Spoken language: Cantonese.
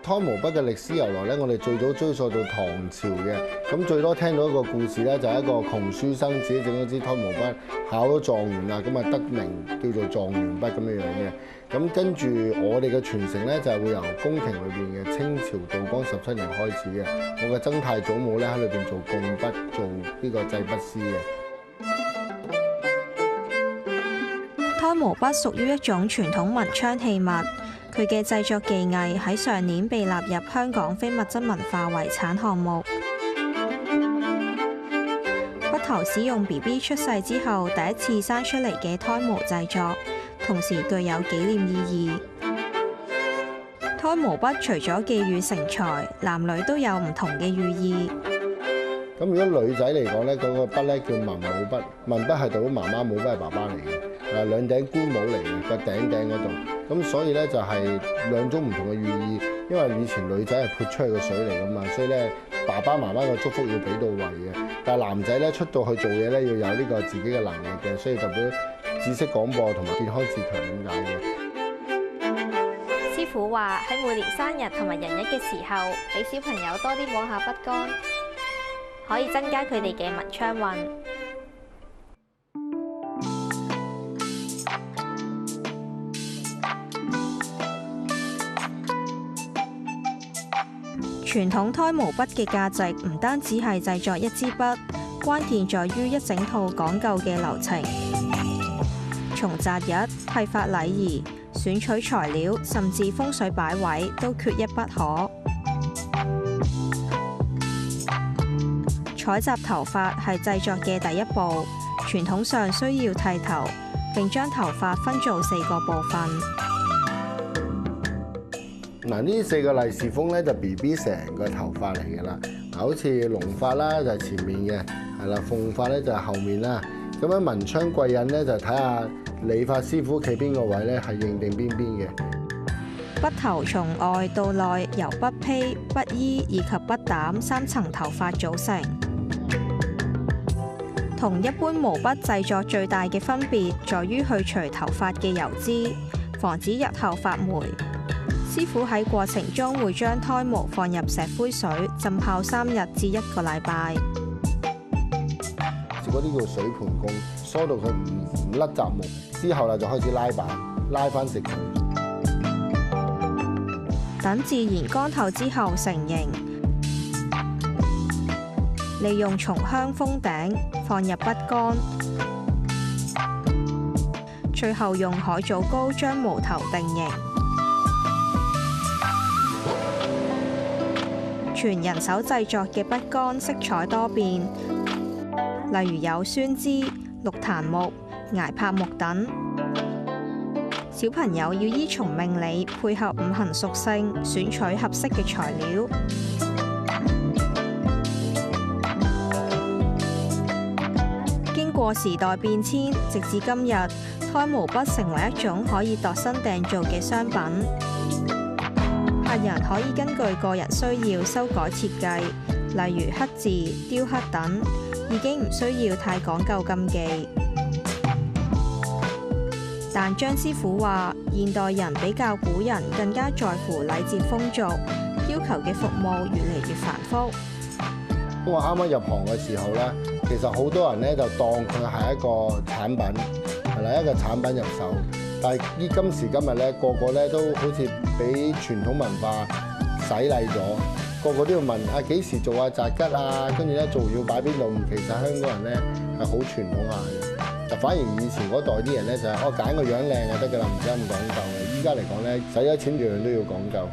胎毛筆嘅歷史由來咧，我哋最早追溯到唐朝嘅。咁最多聽到一個故事咧，就係一個窮書生自己整咗支胎毛筆，考咗狀元啦，咁啊得名叫做狀元筆咁樣樣嘅。咁跟住我哋嘅傳承咧，就係會由宮廷裏邊嘅清朝道光17年開始嘅。我嘅曾太祖母咧喺裏邊做貢筆，做呢個製筆師嘅。胎毛筆屬於一種傳統文昌器物，佢嘅製作技藝喺上年被納入香港非物質文化遺產項目。筆頭使用 BB 出世之後第一次生出嚟嘅胎毛製作，同時具有紀念意義。胎毛筆除咗寄予成才，男女都有唔同嘅寓意。咁如果女仔嚟講咧，嗰個筆咧叫文帽筆，文筆係代表媽媽，帽筆係爸爸嚟嘅。兩頂官帽嚟嘅個頂嗰度，咁所以咧就係兩種唔同嘅寓意。因為以前女仔係潑出去嘅水嚟噶嘛，所以咧爸爸媽媽嘅祝福要俾到位嘅。但係男仔咧出到去做嘢咧，要有呢個自己嘅能力嘅，所以代表知識廣播同埋健康自強咁解嘅。師傅話喺每年生日同埋人日嘅時候，俾小朋友多啲摸下筆桿，可以增加佢哋嘅文昌運。傳統胎毛筆嘅價值唔單止係製作一支筆，關鍵在於一整套講究嘅流程，從擇日、批發禮儀、選取材料，甚至風水擺位，都缺一不可。採集頭髮係製作嘅第一步，傳統上需要剃頭，並將頭髮分做4個部分。嗱，呢4個利是封咧就 BB 成個頭髮嚟嘅啦。嗱，好似龍髮啦就係前面嘅，係啦，鳳髮咧就係後面啦。咁樣文昌貴人咧就睇下理髮師傅企邊個位咧，係認定邊嘅。筆頭從外到內由筆披、筆衣以及筆膽3層頭髮組成。同一般毛筆製作最大嘅分別在於去除頭髮嘅油脂，防止日後發霉。師傅喺過程中會將胎毛放入石灰水浸泡3日至1個禮拜。嗰啲叫水盤工，梳到佢唔甩雜毛之後啦，就開始拉板，拉翻直佢。等自然乾透之後成型，利用松香封頂，放入筆桿，最後用海藻膏將毛頭定型。全人手製作嘅筆桿色彩多變，例如有酸枝、綠檀木、崖柏木等。小朋友要依從命理，配合5行屬性，選取合適嘅材料。經過時代變遷，直至今日，胎毛筆成為一種可以度身訂造嘅商品。客人可以根據個人需要修改設計，例如刻字、雕刻等，已經唔需要太講究禁忌。但張師傅話，現代人比較古人更加在乎禮節風俗，要求嘅服務越嚟越繁複。我啱啱入行嘅時候咧，其實好多人咧就當佢係一個產品，係啦，一個產品入手。但係依今時今日咧，個個咧都好似俾傳統文化洗禮咗，個個都要問啊幾時做啊擇吉啊，跟住咧做要擺邊度。其實香港人咧係好傳統下嘅，就反而以前嗰代啲人咧就係我揀個樣靚就得㗎啦，唔使咁講究嘅。依家嚟講咧，使咗錢樣樣都要講究。